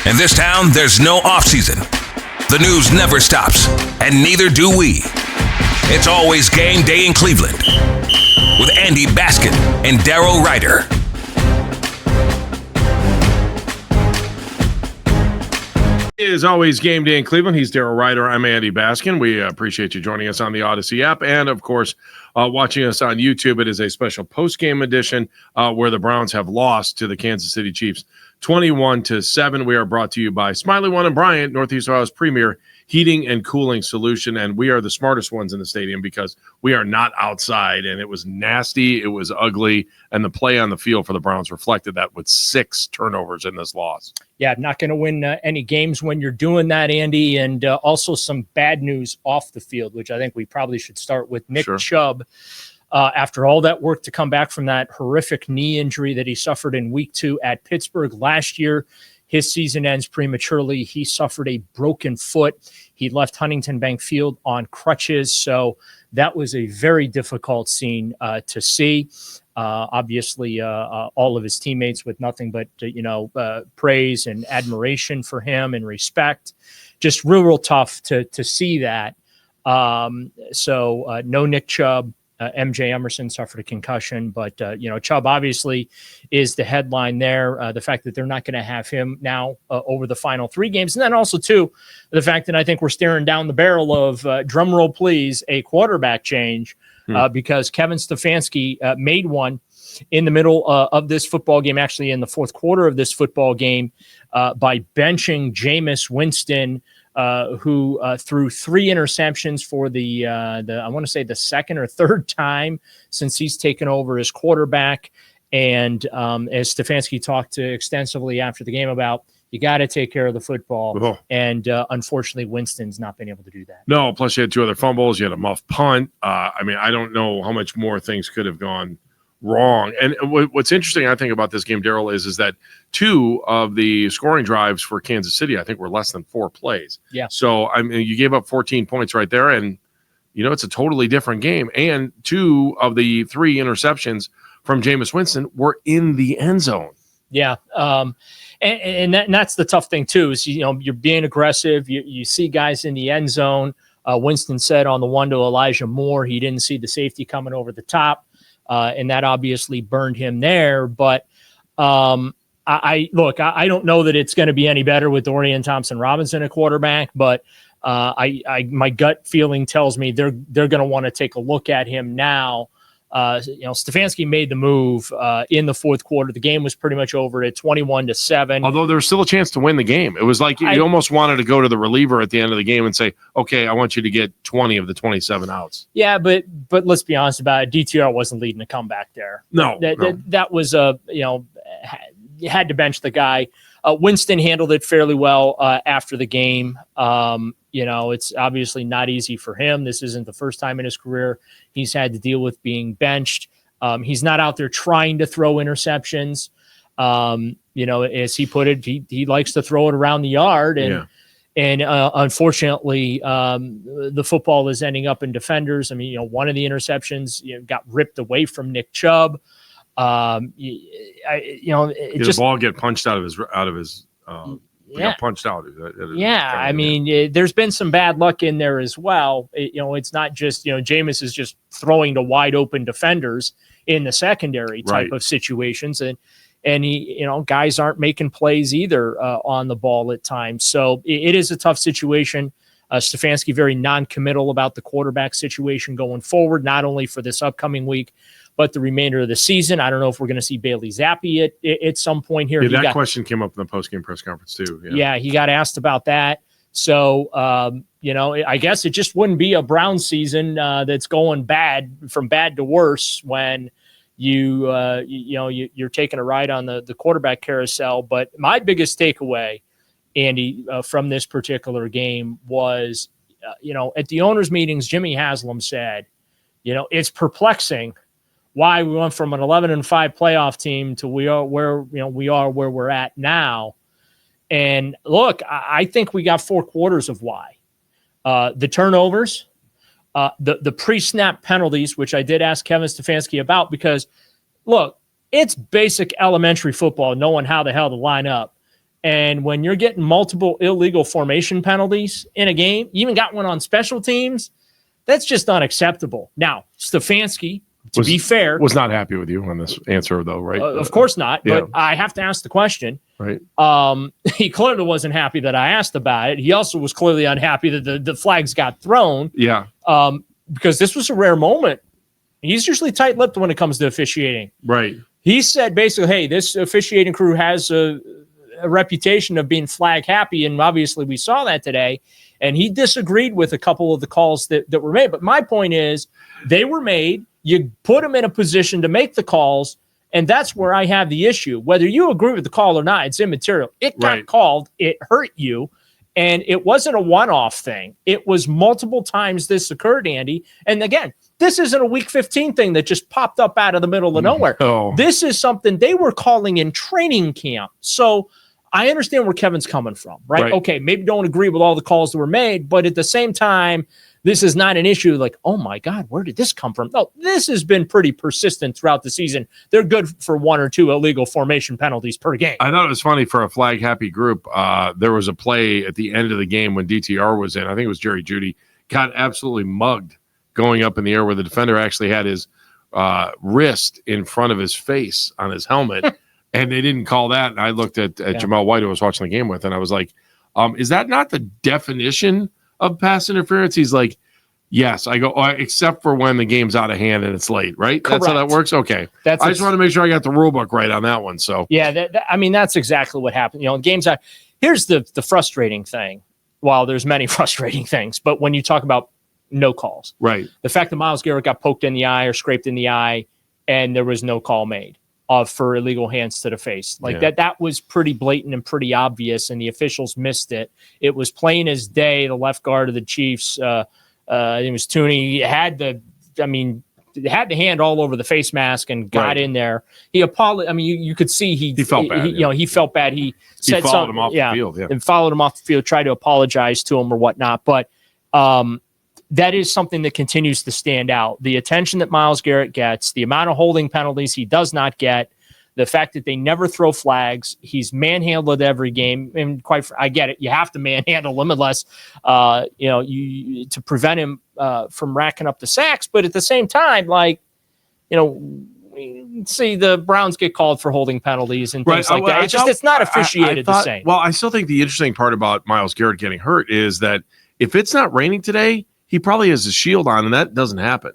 In this town, there's no off-season. The news never stops, and neither do we. It's always game day in Cleveland with Andy Baskin and Daryl Ryder. It is always game day in Cleveland. He's Daryl Ryder. I'm Andy Baskin. We appreciate you joining us on the Odyssey app and, of course, watching us on YouTube. It is a special post-game edition where the Browns have lost to the Kansas City Chiefs 21-7. We are brought to you by Smiley One and Bryant, Northeast Ohio's premier heating and cooling solution. And we are the smartest ones in the stadium because we are not outside. And it was nasty. It was ugly. And the play on the field for the Browns reflected that with 6 turnovers in this loss. Yeah, not going to win any games when you're doing that, Andy. And also some bad news off the field, which I think we probably should start with. Nick Chubb, after all that work to come back from that horrific knee injury that he suffered in week 2 at Pittsburgh last year, his season ends prematurely. He suffered a broken foot. He left Huntington Bank Field on crutches. So that was a very difficult scene to see. Obviously, all of his teammates with nothing but, praise and admiration for him and respect. Just real tough to see that. So no Nick Chubb. MJ Emerson suffered a concussion, but, Chubb obviously is the headline there. The fact that they're not going to have him now over the final 3 games. And then also, too, the fact that I think we're staring down the barrel of, drum roll please, a quarterback change because Kevin Stefanski made one in the middle of this football game, actually in the fourth quarter of this football game, by benching Jameis Winston, who threw 3 interceptions for the I want to say the second or third time since he's taken over as quarterback. And as Stefanski talked extensively after the game about, you got to take care of the football. And unfortunately, Winston's not been able to do that. No, plus you had 2 other fumbles. You had a muff punt. I don't know how much more things could have gone wrong. And what's interesting, I think, about this game, Daryl, is that 2 of the scoring drives for Kansas City, I think, were less than 4 plays. Yeah. So, you gave up 14 points right there, and, it's a totally different game. And 2 of the 3 interceptions from Jameis Winston were in the end zone. Yeah. And that's the tough thing, too, is, you're being aggressive. You see guys in the end zone. Winston said on the one to Elijah Moore, he didn't see the safety coming over the top. And that obviously burned him there. But I don't know that it's going to be any better with Dorian Thompson-Robinson at quarterback, but my gut feeling tells me they're going to want to take a look at him now. Stefanski made the move in the fourth quarter. The game was pretty much over at 21-7. Although there was still a chance to win the game. It was like you almost wanted to go to the reliever at the end of the game and say, okay, I want you to get 20 of the 27 outs. Yeah, but let's be honest about it. DTR wasn't leading the comeback there. No. That was you had to bench the guy. Winston handled it fairly well after the game. It's obviously not easy for him. This isn't the first time in his career he's had to deal with being benched. He's not out there trying to throw interceptions. As he put it, he likes to throw it around the yard. And unfortunately, the football is ending up in defenders. One of the interceptions got ripped away from Nick Chubb. The ball get punched out of his punched out. There's been some bad luck in there as well. It's not just, Jameis is just throwing to wide open defenders in the secondary type of situations. And he, guys aren't making plays either on the ball at times. So it is a tough situation. Stefanski very non-committal about the quarterback situation going forward, not only for this upcoming week, but the remainder of the season. I don't know if we're going to see Bailey Zappi at some point here. Yeah, that question came up in the post-game press conference too. Yeah, he got asked about that. So, I guess it just wouldn't be a Browns season that's going from bad to worse when you're taking a ride on the quarterback carousel. But my biggest takeaway, Andy, from this particular game was, at the owners' meetings, Jimmy Haslam said, it's perplexing why we went from an 11-5 playoff team to where we're at now. And look, I think we got 4 quarters of why. The turnovers, the pre-snap penalties, which I did ask Kevin Stefanski about, because look, it's basic elementary football knowing how the hell to line up And when you're getting multiple illegal formation penalties in a game, you even got one on special teams, that's just unacceptable. Now, Stefanski, to be fair, was not happy with you on this answer, though, right? Of course not, yeah. but I have to ask the question. Right. He clearly wasn't happy that I asked about it. He also was clearly unhappy that the flags got thrown. Yeah. Because this was a rare moment. He's usually tight-lipped when it comes to officiating. Right. He said basically, hey, this officiating crew has a reputation of being flag happy, and obviously we saw that today. And he disagreed with a couple of the calls that were made. But my point is, they were made. You put them in a position to make the calls, and that's where I have the issue. Whether you agree with the call or not, it's immaterial. It got called. It hurt you. And it wasn't a one-off thing. It was multiple times this occurred, Andy. And again, this isn't a Week 15 thing that just popped up out of the middle of nowhere. Oh. This is something they were calling in training camp. So I understand where Kevin's coming from, right? Okay, maybe don't agree with all the calls that were made, but at the same time, this is not an issue like, oh my God, where did this come from? No, this has been pretty persistent throughout the season. They're good for 1 or 2 illegal formation penalties per game. I thought it was funny for a flag happy group. There was a play at the end of the game when DTR was in. I think it was Jerry Jeudy, got absolutely mugged going up in the air where the defender actually had his wrist in front of his face on his helmet. And they didn't call that. And I looked at Jamel White, who I was watching the game with, and I was like, is that not the definition of pass interference? He's like, yes. I go, except for when the game's out of hand and it's late, right? Correct. That's how that works? Okay. I just want to make sure I got the rule book right on that one. So yeah, I mean, that's exactly what happened. You know, games out. Here's the frustrating thing. Well, there's many frustrating things, but when you talk about no calls, right? The fact that Myles Garrett got poked in the eye or scraped in the eye, and there was no call made for illegal hands to the face. Like that was pretty blatant and pretty obvious, and the officials missed it. It was plain as day. The left guard of the Chiefs, it was Tooney, had the hand all over the face mask and got in there. He apologized. I mean, you could see he felt bad. He felt bad. He said followed him off the field, and followed him off the field, tried to apologize to him or whatnot. But that is something that continues to stand out. The attention that Myles Garrett gets, the amount of holding penalties he does not get, the fact that they never throw flags, he's manhandled every game. And I get it. You have to manhandle him unless, to prevent him from racking up the sacks. But at the same time, see the Browns get called for holding penalties and things like that. It's not officiated the same. Well, I still think the interesting part about Myles Garrett getting hurt is that if it's not raining today, he probably has a shield on, and that doesn't happen.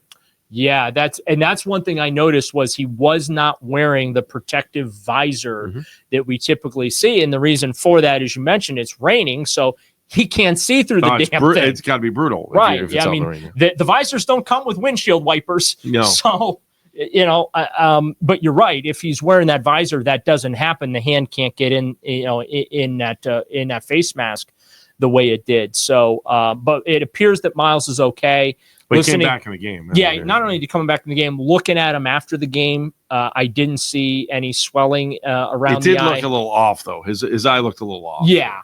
Yeah, that's one thing I noticed was he was not wearing the protective visor that we typically see. And the reason for that, as you mentioned, it's raining, so he can't see through the damn thing. It's got to be brutal. Right. The visors don't come with windshield wipers. No. So, but you're right. If he's wearing that visor, that doesn't happen. The hand can't get in that face mask the way it did. So, but it appears that Myles is okay. But he came back in the game. Yeah, not only did he come back in the game, looking at him after the game, I didn't see any swelling around the eye. It did look a little off, though. His eye looked a little off. Yeah.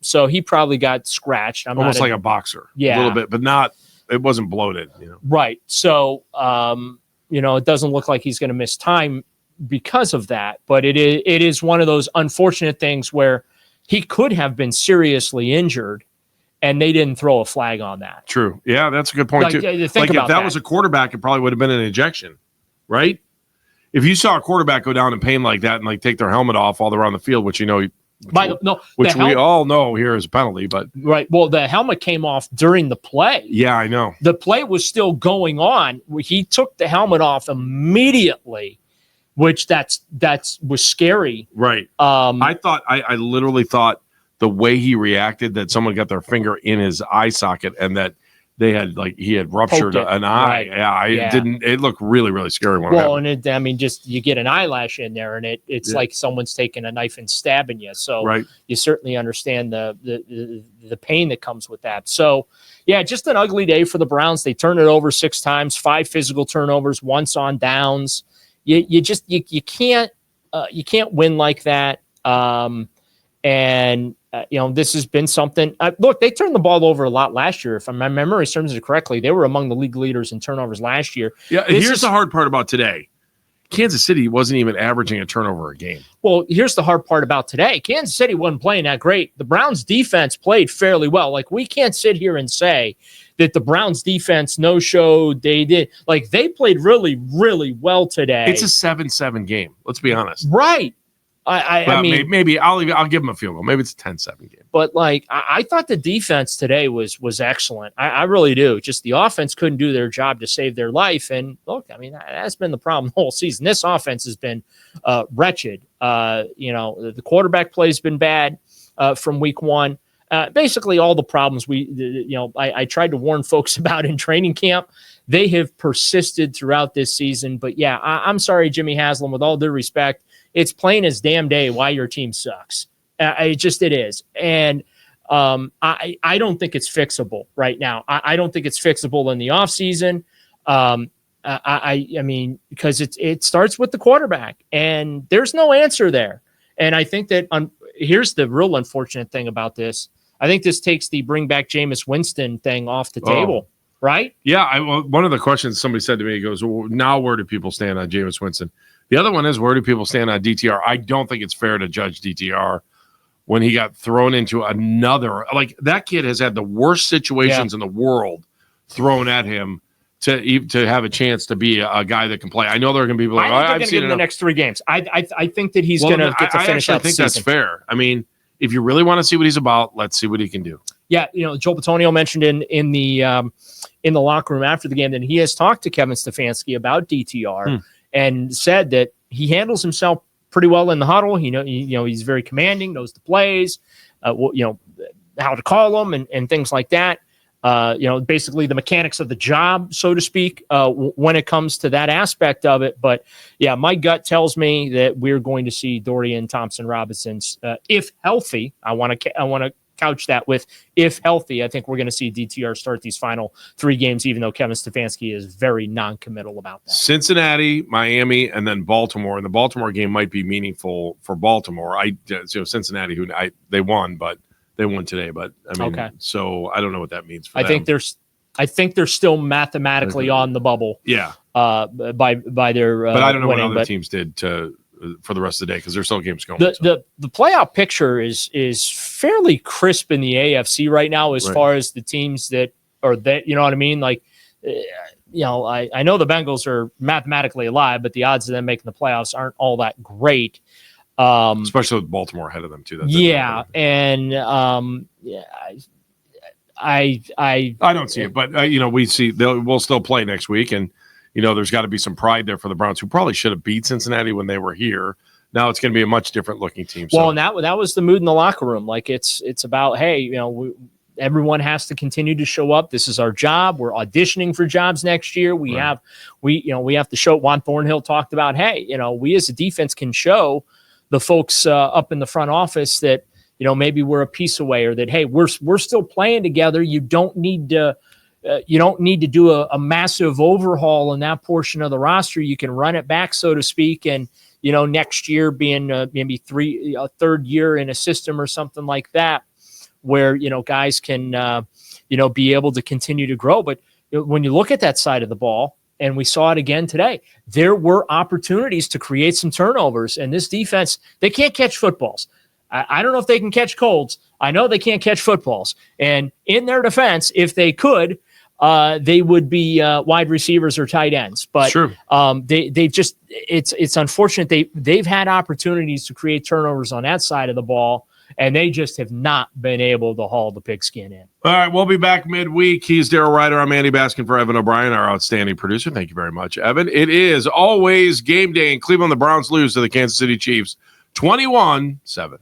So he probably got scratched. Almost like a boxer. Yeah. A little bit, but it wasn't bloated. Right. So, it doesn't look like he's going to miss time because of that. But it is one of those unfortunate things where he could have been seriously injured, and they didn't throw a flag on that. True. Yeah, that's a good point, too. If that was a quarterback, it probably would have been an ejection, right? If you saw a quarterback go down in pain like that and take their helmet off while they're on the field, which we all know here is a penalty, but right. Well, the helmet came off during the play. Yeah, I know. The play was still going on. He took the helmet off immediately, which was scary. Right. I literally thought the way he reacted that someone got their finger in his eye socket and that he had ruptured an eye. Right. It looked really, really scary. You get an eyelash in there and it's like someone's taking a knife and stabbing you. So you certainly understand the pain that comes with that. So yeah, just an ugly day for the Browns. They turned it over 6 times, 5 physical turnovers, once on downs. You can't win like that. This has been something. Look, they turned the ball over a lot last year. If my memory serves it correctly, they were among the league leaders in turnovers last year. Yeah, here's the hard part about today Kansas City wasn't even averaging a turnover a game. Well, here's the hard part about today. Kansas City wasn't playing that great. The Browns defense played fairly well. Like, we can't sit here and say that the Browns defense no-showed. They did. Like, they played really, really well today. It's a 7-7 game. Let's be honest. Right. I mean, maybe I'll give them a field goal. Maybe it's a 10-7 game. But like, I thought the defense today was excellent. I really do. Just the offense couldn't do their job to save their life. And look, I mean, that's been the problem the whole season. This offense has been wretched. The quarterback play has been bad from week one. Basically, all the problems I tried to warn folks about in training camp, they have persisted throughout this season. But yeah, I'm sorry, Jimmy Haslam, with all due respect, it's plain as damn day why your team sucks. It is. And I don't think it's fixable right now. I don't think it's fixable in the offseason. I mean, because it starts with the quarterback, and there's no answer there. And I think that here's the real unfortunate thing about this. I think this takes the bring back Jameis Winston thing off the table, right? Yeah. One of the questions somebody said to me, he goes, well, now where do people stand on Jameis Winston? The other one is, where do people stand on DTR? I don't think it's fair to judge DTR when he got thrown into another. Like, that kid has had the worst situations in the world thrown at him to have a chance to be a guy that can play. I know there are going to be people like, I've seen him the next 3 games. I think that he's going to get to finish out the season. I think that's fair. I mean, if you really want to see what he's about, let's see what he can do. Yeah, Joe Bitonio mentioned in the locker room after the game that he has talked to Kevin Stefanski about DTR. And said that he handles himself pretty well in the huddle. He's very commanding, knows the plays, how to call them and things like that. Basically the mechanics of the job, so to speak, when it comes to that aspect of it. But yeah, my gut tells me that we're going to see Dorian Thompson-Robinson, if healthy. I want to couch that with if healthy. I think we're going to see DTR start these final 3 games, even though Kevin Stefanski is very non-committal about that. Cincinnati, Miami, and then Baltimore. And the Baltimore game might be meaningful for Baltimore. Cincinnati, they won, but they won today. But I mean, so I don't know what that means for them. I think they're still mathematically on the bubble. Yeah. By their but I don't know winning, what other teams did for the rest of the day, because there's still games going. The playoff picture is fairly crisp in the AFC right now as far as the teams that are that, you know what I mean? Like, I know the Bengals are mathematically alive, but the odds of them making the playoffs aren't all that great. Especially with Baltimore ahead of them too. I don't see it, but we'll still play next week, and there's got to be some pride there for the Browns, who probably should have beat Cincinnati when they were here. Now it's going to be a much different looking team. Well, and that was the mood in the locker room. Like, it's about, hey, everyone has to continue to show up. This is our job. We're auditioning for jobs next year. We have to show. Juan Thornhill talked about, hey, we as a defense can show the folks up in the front office that maybe we're a piece away, or that, hey, we're still playing together. You don't need to. You don't need to do a massive overhaul in that portion of the roster. You can run it back, so to speak, and next year being maybe third year in a system or something like that, where guys can be able to continue to grow. But when you look at that side of the ball, and we saw it again today, there were opportunities to create some turnovers, and this defense, they can't catch footballs. I don't know if they can catch colds. I know they can't catch footballs. And in their defense, if they could, they would be wide receivers or tight ends. But they just, it's unfortunate. They've had opportunities to create turnovers on that side of the ball, and they just have not been able to haul the pigskin in. All right, we'll be back midweek. He's Daryl Ryder. I'm Andy Baskin for Evan O'Brien, our outstanding producer. Thank you very much, Evan. It is always game day in Cleveland. The Browns lose to the Kansas City Chiefs 21-7.